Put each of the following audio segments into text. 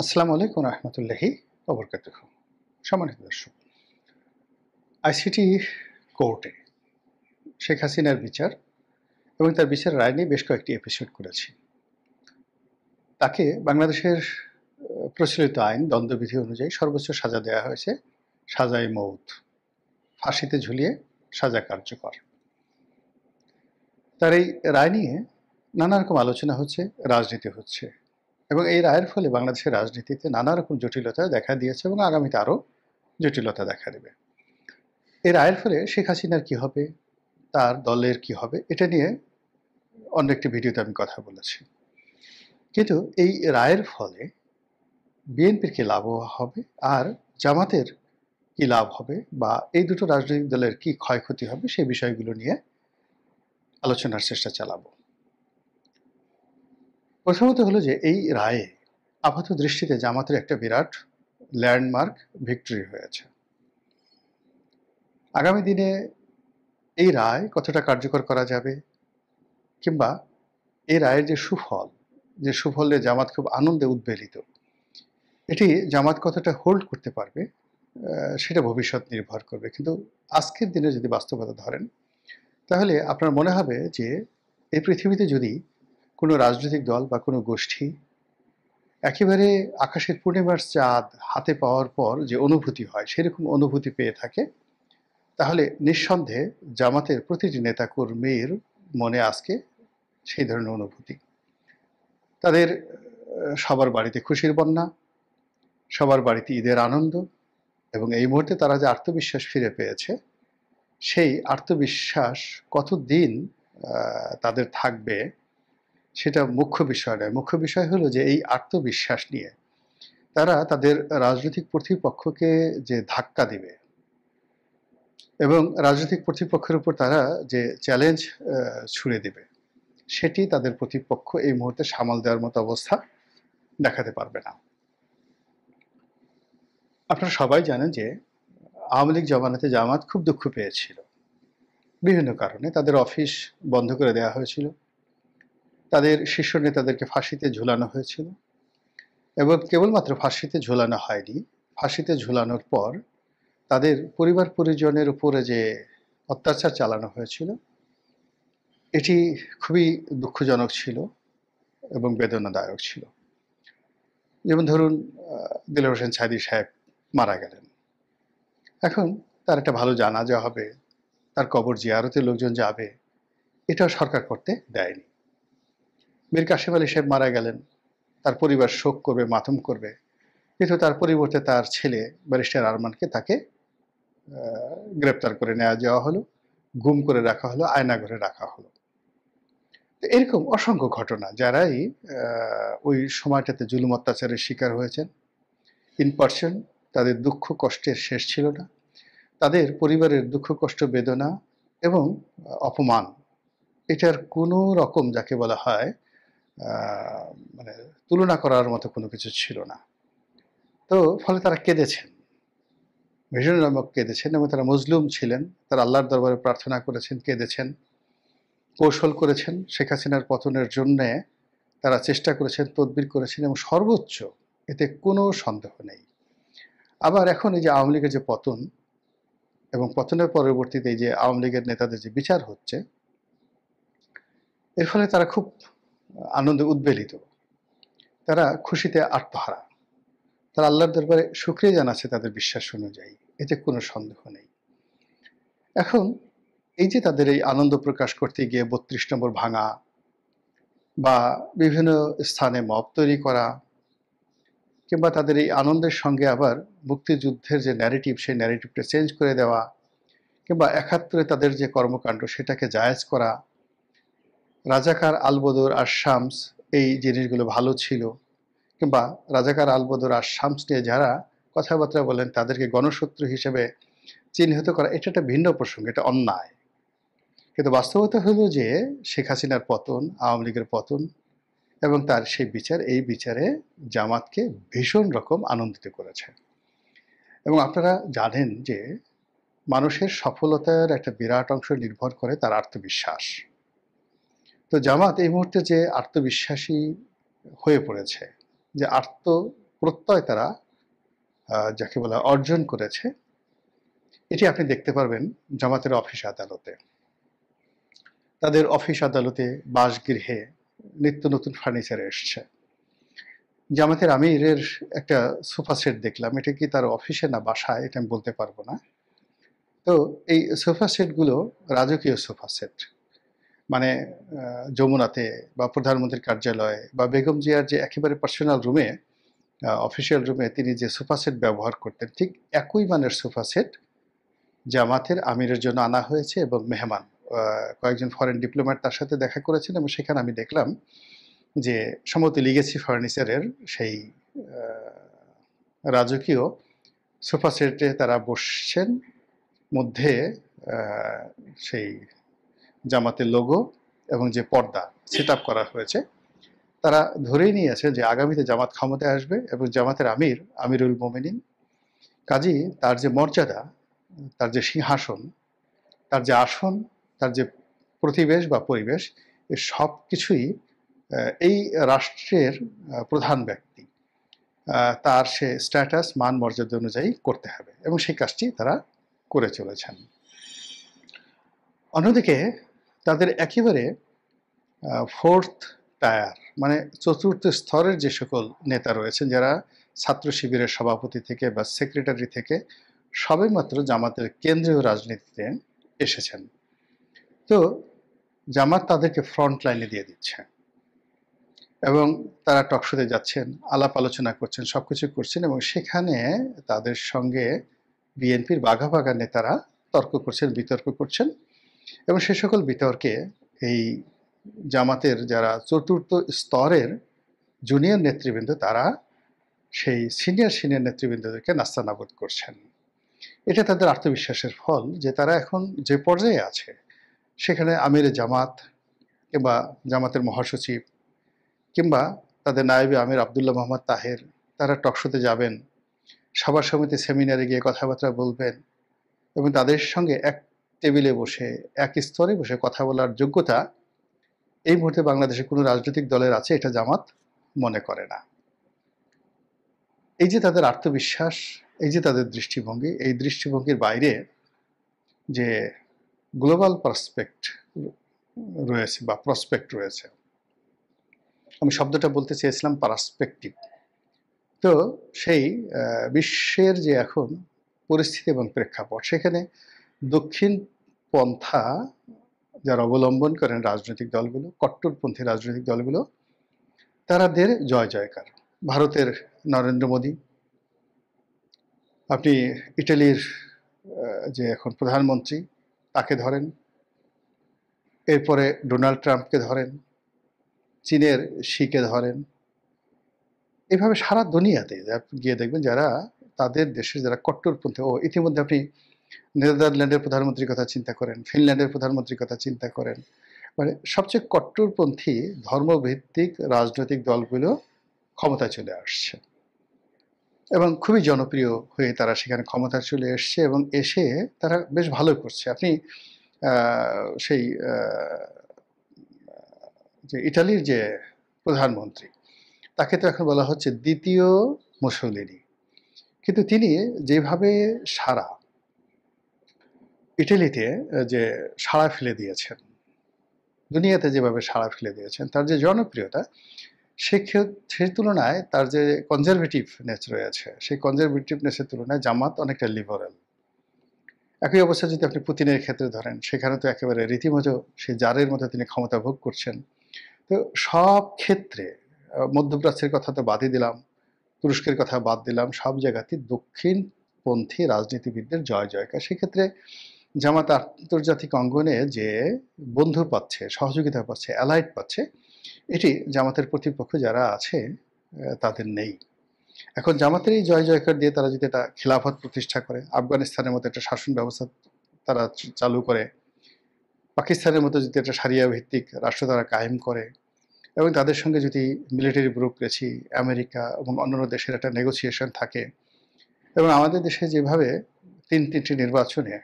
আসসালামু আলাইকুম রহমতুল্লাহি ওবরকাতুহু। সম্মানিত দর্শক, আইসিটি কোর্টে শেখ হাসিনার বিচার এবং তার বিচারের রায় নিয়ে বেশ কয়েকটি এপিসোড করেছি। তাকে বাংলাদেশের প্রচলিত আইন দণ্ডবিধি অনুযায়ী সর্বোচ্চ সাজা দেওয়া হয়েছে সাজায়ে মউত, ফাঁসিতে ঝুলিয়ে সাজা কার্যকর। তার এই রায় নিয়ে নানা রকম আলোচনা হচ্ছে, রাজনীতি হচ্ছে এবং এই রায়ের ফলে বাংলাদেশের রাজনীতিতে নানা রকম জটিলতা দেখা দিয়েছে এবং আগামীতে আরও জটিলতা দেখা দেবে। এই রায়ের ফলে শেখ হাসিনার কি হবে, তার দলের কি হবে, এটা নিয়ে অন্য একটি ভিডিওতে আমি কথা বলেছি। কিন্তু এই রায়ের ফলে বিএনপির কি লাভ হবে আর জামাতের কি লাভ হবে বা এই দুটো রাজনৈতিক দলের কি ক্ষয়ক্ষতি হবে সেই বিষয়গুলো নিয়ে আলোচনার চেষ্টা চালাবো। প্রথমত হলো যে এই রায়ে আপাত দৃষ্টিতে জামাতের একটা বিরাট ল্যান্ডমার্ক ভিক্টরি হয়েছে। আগামী দিনে এই রায় কতটা কার্যকর করা যাবে কিংবা এই রায়ের যে সুফলে জামাত খুব আনন্দে উদ্বেলিত, এটি জামাত কতটা হোল্ড করতে পারবে সেটা ভবিষ্যৎ নির্ভর করবে। কিন্তু আজকের দিনে যদি বাস্তবতা ধরেন, তাহলে আপনার মনে হবে যে এই পৃথিবীতে যদি কোনো রাজনৈতিক দল বা কোনো গোষ্ঠী একেবারে আকাশের পূর্ণিমার চাঁদ হাতে পাওয়ার পর যে অনুভূতি হয় সেরকম অনুভূতি পেয়ে থাকে, তাহলে নিঃসন্দেহে জামাতের প্রতিটি নেতাকর্মীর মনে আজকে সেই ধরনের অনুভূতি। তাদের সবার বাড়িতে খুশির বন্যা, সবার বাড়িতে ঈদের আনন্দ এবং এই মুহূর্তে তারা যে আত্মবিশ্বাস ফিরে পেয়েছে, সেই আত্মবিশ্বাস কতদিন তাদের থাকবে সেটা মুখ্য বিষয় নয়। মুখ্য বিষয় হলো যে এই আত্মবিশ্বাস নিয়ে তারা তাদের রাজনৈতিক প্রতিপক্ষকে যে ধাক্কা দিবে এবং রাজনৈতিক প্রতিপক্ষের উপর তারা যে চ্যালেঞ্জ ছুড়ে দিবে, সেটি তাদের প্রতিপক্ষ এই মুহূর্তে সামাল দেওয়ার মতো অবস্থা দেখাতে পারবে না। আপনারা সবাই জানেন যে আওয়ামী লীগ জমানাতে জামাত খুব দুঃখ পেয়েছিল বিভিন্ন কারণে। তাদের অফিস বন্ধ করে দেওয়া হয়েছিল, তাদের শীর্ষ নেতাদেরকে ফাঁসিতে ঝুলানো হয়েছিল এবং কেবলমাত্র ফাঁসিতে ঝুলানো হয়নি, ফাঁসিতে ঝুলানোর পর তাদের পরিবার পরিজনের উপরে যে অত্যাচার চালানো হয়েছিল, এটি খুবই দুঃখজনক ছিল এবং বেদনাদায়ক ছিল। যেমন ধরুন, দেলোয়ার হোসেন সাঈদী সাহেব মারা গেলেন, এখন তার একটা ভালো জানাজা হবে, তার কবর জিয়ারতে লোকজন যাবে, এটাও সরকার করতে দেয়নি। মীর কাসেম আলী সাহেব মারা গেলেন, তার পরিবার শোক করবে, মাতম করবে, কিন্তু তার পরিবর্তে তার ছেলে ব্যারিস্টার আরমানকে তাকে গ্রেপ্তার করে নেওয়া যাওয়া হলো, গুম করে রাখা হলো, আয়নাঘরে রাখা হলো। এরকম অসংখ্য ঘটনা, যারাই ওই সময়টাতে জুলুম অত্যাচারের শিকার হয়েছেন, ইন পার্সন তাদের দুঃখ কষ্টের শেষ ছিল না। তাদের পরিবারের দুঃখ কষ্ট বেদনা এবং অপমান, এটার কোনো রকম যাকে বলা হয় মানে তুলনা করার মতো কোনো কিছু ছিল না। তো ফলে তারা কেঁদেছেন, ভীষণ রকম কেঁদেছেন এবং তারা মজলুম ছিলেন। তারা আল্লাহর দরবারে প্রার্থনা করেছেন, কেঁদেছেন, কৌশল করেছেন, শেখ হাসিনার পতনের জন্যে তারা চেষ্টা করেছেন, তদবির করেছেন এবং সর্বোচ্চ, এতে কোনো সন্দেহ নেই। আবার এখন এই যে আওয়ামী লীগের যে পতন এবং পতনের পরবর্তীতে এই যে আওয়ামী লীগের নেতাদের যে বিচার হচ্ছে, এর ফলে তারা খুব আনন্দে উদ্বেলিত, তারা খুশিতে আত্মহারা, তারা আল্লাহর দরবারে শুকরিয়া জানাচ্ছে তাদের বিশ্বাস অনুযায়ী, এতে কোনো সন্দেহ নেই। এখন এই যে তাদের এই আনন্দ প্রকাশ করতে গিয়ে ৩২ নম্বর ভাঙা বা বিভিন্ন স্থানে মব তৈরি করা কিংবা তাদের এই আনন্দের সঙ্গে আবার মুক্তিযুদ্ধের যে ন্যারেটিভ, সেই ন্যারেটিভটা চেঞ্জ করে দেওয়া কিংবা ৭১-এ তাদের যে কর্মকাণ্ড সেটাকে জায়েজ করা, রাজাকার আলবদর আর শামস এই জিনিসগুলো ভালো ছিল, কিংবা রাজাকার আলবদর আর শামস নিয়ে যারা কথাবার্তা বলেন তাদেরকে গণশত্রু হিসেবে চিহ্নিত করা, এটা একটা ভিন্ন প্রসঙ্গ, এটা অন্যায়। কিন্তু বাস্তবতা হলো যে শেখ হাসিনার পতন, আওয়ামী লীগের পতন এবং তার সেই বিচার, এই বিচারে জামাতকে ভীষণ রকম আনন্দিত করেছে। এবং আপনারা জানেন যে মানুষের সফলতার একটা বিরাট অংশ নির্ভর করে তার আত্মবিশ্বাস। তো জামাত এই মুহূর্তে যে আত্মবিশ্বাসী হয়ে পড়েছে, যে প্রত্যয় তারা যাকে বলা অর্জন করেছে, এটি আপনি দেখতে পারবেন জামাতের অফিস আদালতে। তাদের অফিস আদালতে, বাসগৃহে নিত্য নতুন ফার্নিচার এসছে। জামাতের আমিরের একটা সোফা সেট দেখলাম, এটা কি তার অফিসে না বাসায় এটা আমি বলতে পারবো না। তো এই সোফা সেটগুলো রাজকীয় সোফা সেট, মানে যমুনাতে বা প্রধানমন্ত্রীর কার্যালয়ে বা বেগম জিয়ার যে একেবারে পার্সোনাল রুমে, অফিসিয়াল রুমে তিনি যে সোফা সেট ব্যবহার করতেন, ঠিক একই মানের সোফা সেট জামাতের আমিরের জন্য আনা হয়েছে। এবং মেহমান কয়েকজন ফরেন ডিপ্লোম্যাট তার সাথে দেখা করেছেন, এবং সেখানে আমি দেখলাম যে সম্ভবত লিগেসি ফার্নিচারের সেই রাজকীয় সোফা সেটে তারা বসছেন। মধ্যে সেই জামাতের লোগো এবং যে পর্দা সেট আপ করা হয়েছে, তারা ধরেই নিয়েছে যে আগামীতে জামাত ক্ষমতায় আসবে এবং জামাতের আমির আমিরুল মোমিনিন। কাজী তার যে মর্যাদা, তার যে সিংহাসন, তার যে আসন, তার যে প্রতিবেশ বা পরিবেশ, এ সব কিছুই এই রাষ্ট্রের প্রধান ব্যক্তি, তার সে স্ট্যাটাস মান মর্যাদা অনুযায়ী করতে হবে, এবং সেই কাজটি তারা করে চলেছেন। অন্যদিকে তাদের একেবারে ফোর্থ টায়ার, মানে চতুর্থ স্তরের যে সকল নেতা রয়েছেন, যারা ছাত্র শিবিরের সভাপতি থেকে বা সেক্রেটারি থেকে সবেমাত্র জামাতের কেন্দ্রীয় রাজনীতিতে এসেছেন। তো জামাত তাদেরকে ফ্রন্ট লাইনে দিয়ে দিচ্ছে, এবং তারা টকশোতে যাচ্ছেন, আলাপ আলোচনা করছেন, সবকিছু করছেন, এবং সেখানে তাদের সঙ্গে বিএনপির বাঘা বাঘা নেতারা তর্ক করছেন, বিতর্ক করছেন, এবং সে সকল বিতর্কে এই জামাতের যারা চতুর্থ স্তরের জুনিয়র নেতৃবৃন্দ, তারা সেই সিনিয়র নেতৃবৃন্দদেরকে নাস্তানাবুদ করছেন। এটা তাদের আত্মবিশ্বাসের ফল যে তারা এখন যে পর্যায়ে আছে, সেখানে আমিরে জামাত কিংবা জামাতের মহাসচিব কিংবা তাদের নায়েবে আমির আবদুল্লাহ মোহাম্মদ তাহের, তারা টকশোতে যাবেন, সভা সমিতি সেমিনারে গিয়ে কথাবার্তা বলবেন, এবং তাদের সঙ্গে এক টেবিলে বসে, এক স্তরে বসে কথা বলার যোগ্যতা এই মুহূর্তে বাংলাদেশে কোনো রাজনৈতিক দলের আছে, এটা জামাত মনে করে না। এই যে তাদের আত্মবিশ্বাস, এই যে তাদের দৃষ্টিভঙ্গি, এই দৃষ্টিভঙ্গির বাইরে যে গ্লোবাল পার্সপেক্ট রয়েছে বা প্রসপেক্ট রয়েছে, আমি শব্দটা বলতে চেয়েছিলাম পার্সপেক্টিভ। তো সেই বিশ্বের যে এখন পরিস্থিতি এবং প্রেক্ষাপট, সেখানে দক্ষিণ পন্থা যারা অবলম্বন করেন রাজনৈতিক দলগুলো, কট্টরপন্থী রাজনৈতিক দলগুলো, তারাদের জয় জয়কার। ভারতের নরেন্দ্র মোদী, আপনি ইটালির যে এখন প্রধানমন্ত্রী তাকে ধরেন, এরপরে ডোনাল্ড ট্রাম্পকে ধরেন, চীনের শিকে ধরেন, এইভাবে সারা দুনিয়াতে গিয়ে দেখবেন যারা তাদের দেশের যারা কট্টরপন্থী, ও ইতিমধ্যে আপনি নেদারল্যান্ডের প্রধানমন্ত্রীর কথা চিন্তা করেন, ফিনল্যান্ডের প্রধানমন্ত্রীর কথা চিন্তা করেন, মানে সবচেয়ে কট্টরপন্থী ধর্মভিত্তিক রাজনৈতিক দলগুলো ক্ষমতায় চলে আসছে, এবং খুবই জনপ্রিয় হয়ে তারা সেখানে ক্ষমতায় চলে এসছে, এবং এসে তারা বেশ ভালো করছে। আপনি সেই যে ইটালির যে প্রধানমন্ত্রী, তাকে তো এখন বলা হচ্ছে দ্বিতীয় মুসোলিনি, কিন্তু তিনি যেভাবে সারা ইটালিতে যে সাড়া ফেলে দিয়েছেন, দুনিয়াতে যেভাবে সাড়া ফেলে দিয়েছেন, তার যে জনপ্রিয়তা, সেই তুলনায় তার যে কনজারভেটিভনেস রয়েছে, সেই কনজারভেটিভনেসের তুলনায় জামাত অনেকটা লিবারেল। একই অবস্থা যদি আপনি পুতিনের ক্ষেত্রে ধরেন, সেখানে তো একেবারে রীতিমতো সেই জারের মধ্যে তিনি ক্ষমতা ভোগ করছেন। তো সব ক্ষেত্রে, মধ্যপ্রাচ্যের কথা তো বাদই দিলাম, তুরস্কের কথা বাদ দিলাম, সব জায়গাতে দক্ষিণপন্থী রাজনীতিবিদদের জয় জয়কার। সেক্ষেত্রে জামাত আন্তর্জাতিক অঙ্গনে যে বন্ধু পাচ্ছে, সহযোগিতা পাচ্ছে, অ্যালাইড পাচ্ছে, এটি জামাতের প্রতিপক্ষ যারা আছে তাদের নেই। এখন জামাতের এই জয় জয়কার দিয়ে তারা যদি একটা খিলাফত প্রতিষ্ঠা করে, আফগানিস্তানের মতো একটা শাসন ব্যবস্থা তারা চালু করে, পাকিস্তানের মতো যদি একটা সারিয়া ভিত্তিক রাষ্ট্র তারা কায়েম করে, এবং তাদের সঙ্গে যদি মিলিটারি ব্যুরোক্রেসি, আমেরিকা এবং অন্যান্য দেশের একটা নেগোসিয়েশন থাকে, এবং আমাদের দেশে যেভাবে তিনটি নির্বাচনে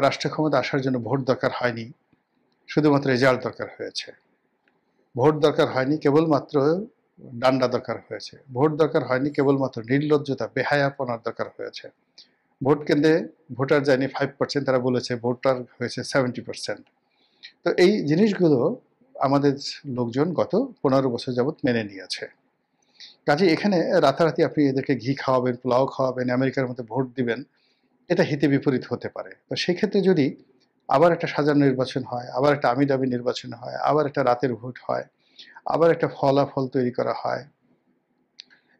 রাষ্ট্র ক্ষমতা আসার জন্য ভোট দরকার হয়নি, শুধুমাত্র রেজাল্ট দরকার হয়েছে। ভোট দরকার হয়নি, কেবলমাত্র ডান্ডা দরকার হয়েছে, ভোট দরকার হয়নি, কেবলমাত্র নির্লজ্জতা, বেহায়াপনার দরকার হয়েছে। ভোট কেন্দ্রে ভোটার যায়নি 5%, তারা বলেছে ভোটার হয়েছে 70%। তো এই জিনিসগুলো আমাদের লোকজন গত 15 বছর যাবৎ মেনে নিয়েছে। কাজে এখানে রাতারাতি আপনি এদেরকে ঘি খাওয়াবেন, পোলাও খাওয়াবেন, আমেরিকার মতো ভোট দিবেন, এটা হিতে বিপরীত হতে পারে। তো সেক্ষেত্রে যদি আবার একটা সাজানো নির্বাচন হয়, আবার একটা আমিদামি নির্বাচন হয়, আবার একটা রাতের ভোট হয়, আবার একটা ফলাফল তৈরি করা হয়,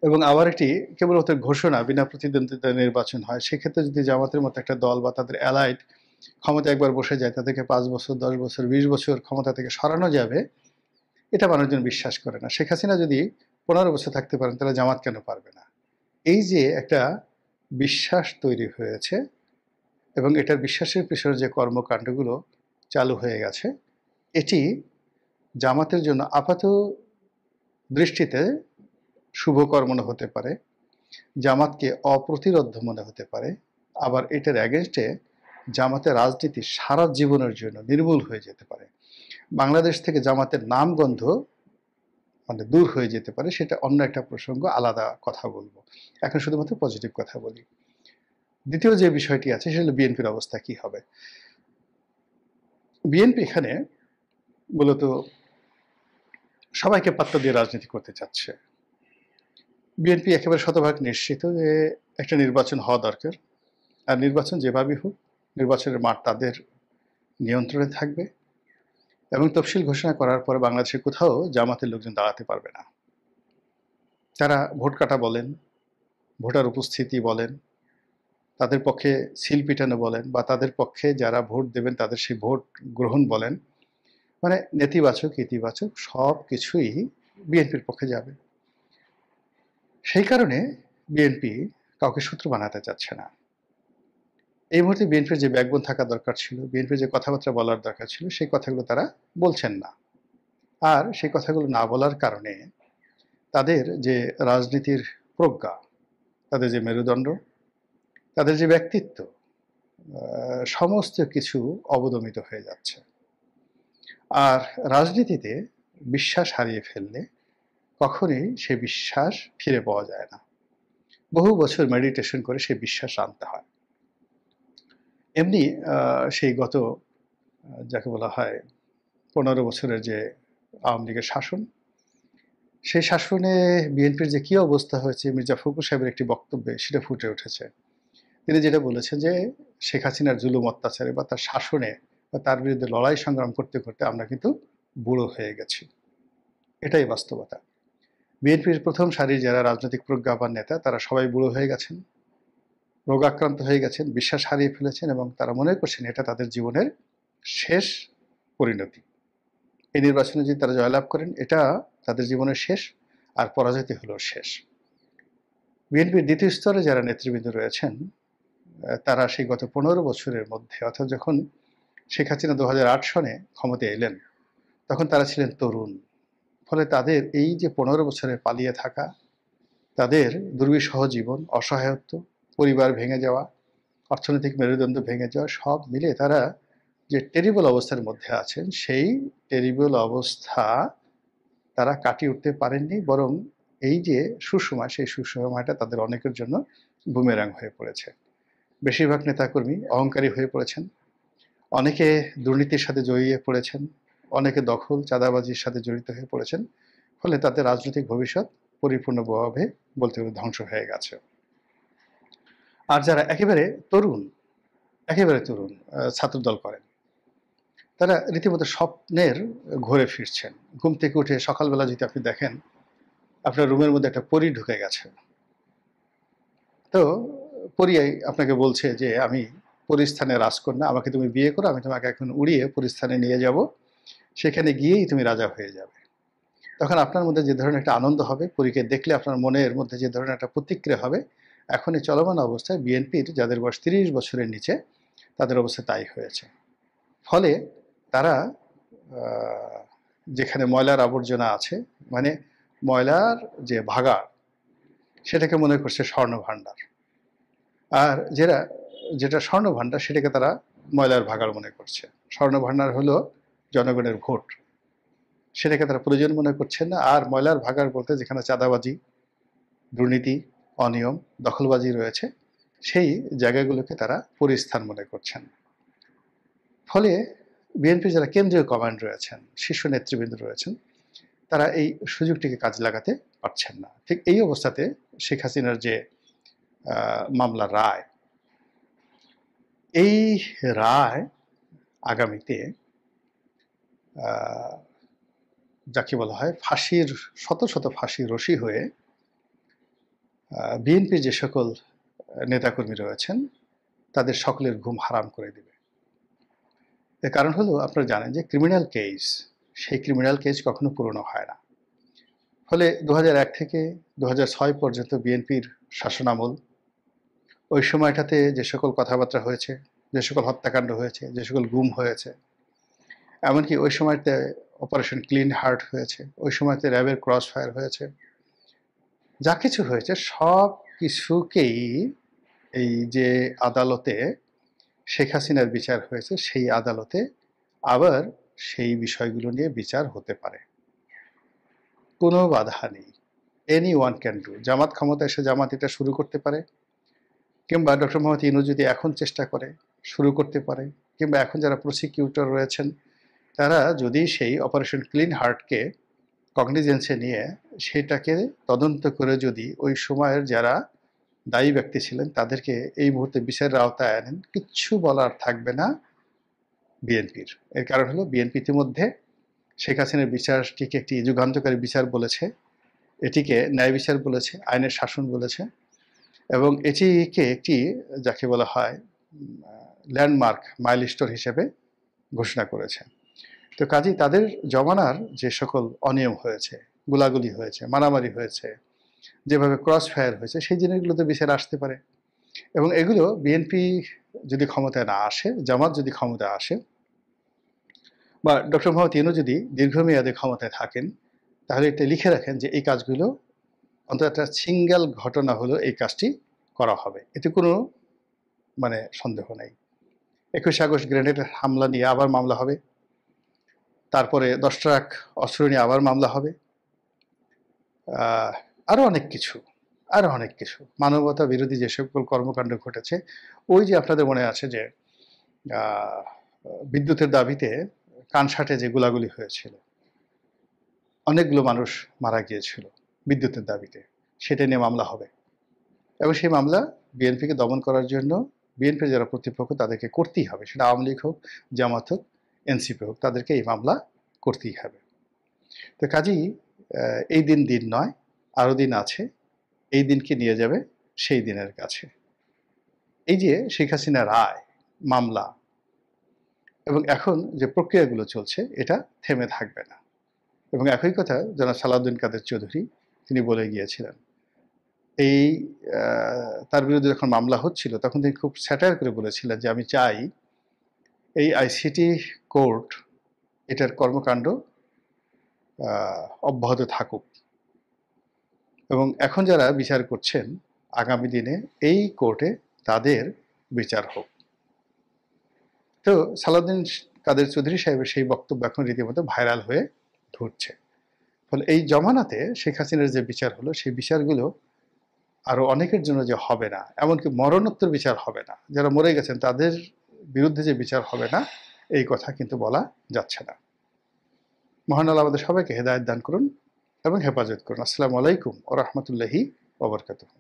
এবং আবার একটি কেবলমাত্র ঘোষণা, বিনা প্রতিদ্বন্দ্বিতা নির্বাচন হয়, সেক্ষেত্রে যদি জামাতের মতো একটা দল বা তাদের অ্যালাইড ক্ষমতা একবার বসে যায়, তাদেরকে 5 বছর, 10 বছর, 20 বছর ক্ষমতা থেকে সরানো যাবে, এটা মানুষজন বিশ্বাস করে না। শেখ হাসিনা যদি 15 বছর থাকতে পারেন, তাহলে জামাত কেন পারবে না? এই যে একটা বিশ্বাস তৈরি হয়েছে এবং এটার বিশ্বাসের পেছনে যে কর্মকাণ্ডগুলো চালু হয়ে গেছে, এটি জামাতের জন্য আপাত দৃষ্টিতে শুভকর মনে হতে পারে, জামাতকে অপ্রতিরোধ্য মনে হতে পারে, আবার এটার অ্যাগেনস্টে জামাতের রাজনীতি সারা জীবনের জন্য নির্মূল হয়ে যেতে পারে। বাংলাদেশ থেকে জামাতের নামগন্ধ মানে দূর হয়ে যেতে পারে, সেটা অন্য একটা প্রসঙ্গ, আলাদা কথা বলবো। এখন শুধুমাত্র পজিটিভ কথা বলি। দ্বিতীয় যে বিষয়টি আছে সেটা হলো বিএনপির অবস্থা কি হবে। বিএনপি এখানে মূলত সবাইকে পাত্র দিয়ে রাজনীতি করতে চাচ্ছে। বিএনপি একেবারে শতভাগ নিশ্চিত যে একটা নির্বাচন হওয়া দরকার, আর নির্বাচন যেভাবেই হোক, নির্বাচনের মাঠ তাদের নিয়ন্ত্রণে থাকবে, এবং তফসিল ঘোষণা করার পরে বাংলাদেশে কোথাও জামাতের লোকজন দাঁড়াতে পারবে না। তারা ভোট কাটা বলেন, ভোটার উপস্থিতি বলেন, তাদের পক্ষে সিল পিটানো বলেন, বা তাদের পক্ষে যারা ভোট দেবেন তাদের সেই ভোট গ্রহণ বলেন, মানে নেতিবাচক ইতিবাচক সব কিছুই বিএনপির পক্ষে যাবে। সেই কারণে বিএনপি কাউকে শত্রু বানাতে চাচ্ছে না। এই মুহূর্তে বিএনপির যে ব্যাকবোন থাকা দরকার ছিল, বিএনপির যে কথাবার্তা বলার দরকার ছিল, সেই কথাগুলো তারা বলছেন না। আর সেই কথাগুলো না বলার কারণে তাদের যে রাজনীতির প্রজ্ঞা, তাদের যে মেরুদণ্ড, তাদের যে ব্যক্তিত্ব, সমস্ত কিছু অবদমিত হয়ে যাচ্ছে। আর রাজনীতিতে বিশ্বাস হারিয়ে ফেললে কখনোই সে বিশ্বাস ফিরে পাওয়া যায় না। বহু বছর মেডিটেশন করে সেই বিশ্বাস আনতে হয়। এমনি সেই গত যাকে বলা হয় 15 বছরের যে আওয়ামী লীগের শাসন, সেই শাসনে বিএনপির যে কী অবস্থা হয়েছে, মির্জা ফখরুল সাহেবের একটি বক্তব্যে সেটা ফুটে উঠেছে। তিনি যেটা বলেছেন যে শেখ হাসিনার জুলুম অত্যাচারে বা তার শাসনে বা তার বিরুদ্ধে লড়াই সংগ্রাম করতে করতে আমরা কিন্তু বুড়ো হয়ে গেছি। এটাই বাস্তবতা। বিএনপির প্রথম সারির যারা রাজনৈতিক প্রজ্ঞাবান নেতা, তারা সবাই বুড়ো হয়ে গেছেন, রোগাক্রান্ত হয়ে গেছেন, বিশ্বাস হারিয়ে ফেলেছেন, এবং তারা মনে করছেন এটা তাদের জীবনের শেষ পরিণতি। এই নির্বাচনে যদি তারা জয়লাভ করেন, এটা তাদের জীবনের শেষ, আর পরাজয়টি হলো শেষ। বিএনপির দ্বিতীয় স্তরে যারা নেতৃবৃন্দ রয়েছেন, তারা সেই গত 15 বছরের মধ্যে, অর্থাৎ যখন শেখ হাসিনা 2008 সনে ক্ষমতায় এলেন, তখন তারা ছিলেন তরুণ। ফলে তাদের এই যে 15 বছরের পালিয়ে থাকা, তাদের দুর্বিষহ জীবন, অসহায়ত্ব, পরিবার ভেঙে যাওয়া, অর্থনৈতিক মেরুদণ্ড ভেঙে যাওয়া, সব মিলে তারা যে টেরিবল অবস্থার মধ্যে আছেন, সেই টেরিবল অবস্থা তারা কাটিয়ে উঠতে পারেননি, বরং এই যে সুসময়, সেই সুসময়টা তাদের অনেকের জন্য বুমেরাং হয়ে পড়েছে। বেশিরভাগ নেতাকর্মী অহংকারী হয়ে পড়েছেন, অনেকে দুর্নীতির সাথে জড়িয়ে পড়েছেন, অনেকে দখল চাঁদাবাজির সাথে জড়িত হয়ে পড়েছেন। ফলে তাদের রাজনৈতিক ভবিষ্যৎ পরিপূর্ণভাবে বলতে গেলে ধ্বংস হয়ে গেছে। আর যারা একেবারে তরুণ ছাত্রদল করেন, তারা রীতিমতো স্বপ্নের ঘোরে ফিরছেন। ঘুম থেকে উঠে সকালবেলা যদি আপনি দেখেন, আপনার রুমের মধ্যে একটা পরী ঢুকে গেছে। তো পরী আপনাকে বলছে যে আমি পরিস্থানে রাজকন্যা, আমাকে তুমি বিয়ে করো, আমি তোমাকে এখন উড়িয়ে পরিস্থানে নিয়ে যাব, সেখানে গিয়েই তুমি রাজা হয়ে যাবে। তখন আপনার মধ্যে যে ধরনের একটা আনন্দ হবে, পরীকে দেখলে আপনার মনের মধ্যে যে ধরনের একটা প্রতিক্রিয়া হবে, এখন এই চলমান অবস্থায় বিএনপির যাদের বয়স 30 বছরের নিচে, তাদের অবস্থা তাই হয়েছে। ফলে তারা যেখানে ময়লার আবর্জনা আছে, মানে ময়লার যে ভাগাড়, সেটাকে মনে করছে স্বর্ণভাণ্ডার, আর যেটা স্বর্ণভাণ্ডার সেটাকে তারা ময়লার ভাগাড় মনে করছে। স্বর্ণভাণ্ডার হলো জনগণের ভোট, সেটাকে তারা প্রয়োজন মনে করছেন না। আর ময়লার ভাগাড় বলতে যেখানে চাঁদাবাজি, দুর্নীতি, অনিয়ম, দখলবাজি রয়েছে, সেই জায়গাগুলোকে তারা পরিস্থান মনে করছেন। ফলে বিএনপির যারা কেন্দ্রীয় কমান্ড রয়েছেন, শীর্ষ নেতৃবৃন্দ রয়েছেন, তারা এই সুযোগটিকে কাজে লাগাতে পারছেন না। ঠিক এই অবস্থাতে শেখ হাসিনার যে মামলার রায়, এই রায় আগামীতে যাকে বলা হয় ফাঁসির, শত শত ফাঁসির রশি হয়ে বিএনপির যে সকল নেতাকর্মী রয়েছেন তাদের সকলের ঘুম হারাম করে দিবে। এর কারণ হলো, আপনারা জানেন যে ক্রিমিনাল কেস, সেই ক্রিমিনাল কেস কখনো পুরনো হয় না। ফলে 2001 থেকে 2006 পর্যন্ত বিএনপির শাসনামল, ওই সময়টাতে যে সকল কথাবার্তা হয়েছে, যে সকল হত্যাকাণ্ড হয়েছে, যে সকল গুম হয়েছে, এমনকি ওই সময়তে অপারেশন ক্লিন হার্ট হয়েছে, ওই সময়তে র্যাবের ক্রস ফায়ার হয়েছে, যা কিছু হয়েছে সব কিছুকেই এই যে আদালতে শেখ হাসিনার বিচার হয়েছে, সেই আদালতে আবার সেই বিষয়গুলো নিয়ে বিচার হতে পারে, কোনো বাধা নেই। Anyone can do. Jamaat ক্ষমতা এসে জামাত এটা শুরু করতে পারে, কিংবা ডক্টর মোহাম্মদ ইউনূস যদি এখন চেষ্টা করে শুরু করতে পারে, কিংবা এখন যারা প্রসিকিউটর রয়েছেন তারা যদি সেই অপারেশন ক্লিন হার্টকে কগনিজেন্সে নিয়ে সেটাকে তদন্ত করে যদি ওই সময়ের যারা দায়ী ব্যক্তি ছিলেন তাদেরকে এই মুহূর্তে বিচারের আওতায় আনেন, কিচ্ছু বলার থাকবে না বিএনপির। এর কারণ হলো, বিএনপি ইতিমধ্যে শেখ হাসিনার বিচারটিকে একটি যুগান্তকারী বিচার বলেছে, এটিকে ন্যায় বিচার বলেছে, আইনের শাসন বলেছে, এবং এটিকে একটি যাকে বলা হয় ল্যান্ডমার্ক, মাইলস্টোন হিসেবে ঘোষণা করেছে। তো কাজেই তাদের জমানার যে সকল অনিয়ম হয়েছে, গোলাগুলি হয়েছে, মারামারি হয়েছে, যেভাবে ক্রস ফায়ার হয়েছে, সেই জিনিসগুলোতে বিচার আসতে পারে। এবং এগুলো বিএনপি যদি ক্ষমতায় না আসে, জামাত যদি ক্ষমতায় আসে, বা ডক্টর মোহাম্মদ ইউনূস যদি দীর্ঘমেয়াদে ক্ষমতায় থাকেন, তাহলে এটা লিখে রাখেন যে এই কাজগুলো অন্তত একটা সিঙ্গেল ঘটনা হলো এই কাজটি করা হবে, এতে কোনো সন্দেহ নেই। 21 আগস্ট গ্রেনেডের হামলা নিয়ে আবার মামলা হবে, তারপরে 10 ট্রাক অস্ত্র নিয়ে আবার মামলা হবে, আরও অনেক কিছু, আরও অনেক কিছু মানবতা বিরোধী যে সকল কর্মকাণ্ড ঘটেছে। ওই যে আপনাদের মনে আছে যে বিদ্যুতের দাবিতে কানসাটে যে গোলাগুলি হয়েছিল, অনেকগুলো মানুষ মারা গিয়েছিল বিদ্যুতের দাবিতে, সেটা নিয়ে মামলা হবে। এবং সেই মামলা বিএনপিকে দমন করার জন্য বিএনপির যারা প্রতিপক্ষ তাদেরকে করতেই হবে, সেটা আওয়ামী লীগ হোক, জামাত হোক, এনসিপি হোক, তাদেরকে এই মামলা করতেই হবে। তো কাজেই এই দিন দিন নয়, আরও দিন আছে, এই দিনকে নিয়ে যাবে সেই দিনের কাছে। এই যে শেখ হাসিনা রায়, মামলা এবং এখন যে প্রক্রিয়াগুলো চলছে, এটা থেমে থাকবে না। এবং একই কথা জনাব সালাউদ্দিন কাদের চৌধুরী তিনি বলে গিয়েছিলেন। এই তার বিরুদ্ধে যখন মামলা হচ্ছিল তখন তিনি খুব স্যাটায়ার করে বলেছিলেন যে আমি চাই এই আইসিটি কোর্ট এটার কর্মকাণ্ড অব্যাহত থাকুক, এবং এখন যারা বিচার করছেন আগামী দিনে এই কোর্টে তাদের বিচার হোক। তো সালাউদ্দিন কাদের চৌধুরী সাহেবের সেই বক্তব্য এখন রীতিমতো ভাইরাল হয়ে ঘুরছে। ফলে এই জমানাতে শেখ হাসিনার যে বিচার হলো, সেই বিচারগুলো আরও অনেকের জন্য যে হবে না, এমনকি মরণোত্তর বিচার হবে না, যারা মরে গেছেন তাদের বিরুদ্ধে যে বিচার হবে না, এই কথা কিন্তু বলা যাচ্ছে না। মহান আল্লাহ আমাদের সবাইকে হেদায়েত দান করুন এবং হেফাজত করুন। আসসালামু আলাইকুম ওয়া রাহমাতুল্লাহি ওয়া বারাকাতুহু।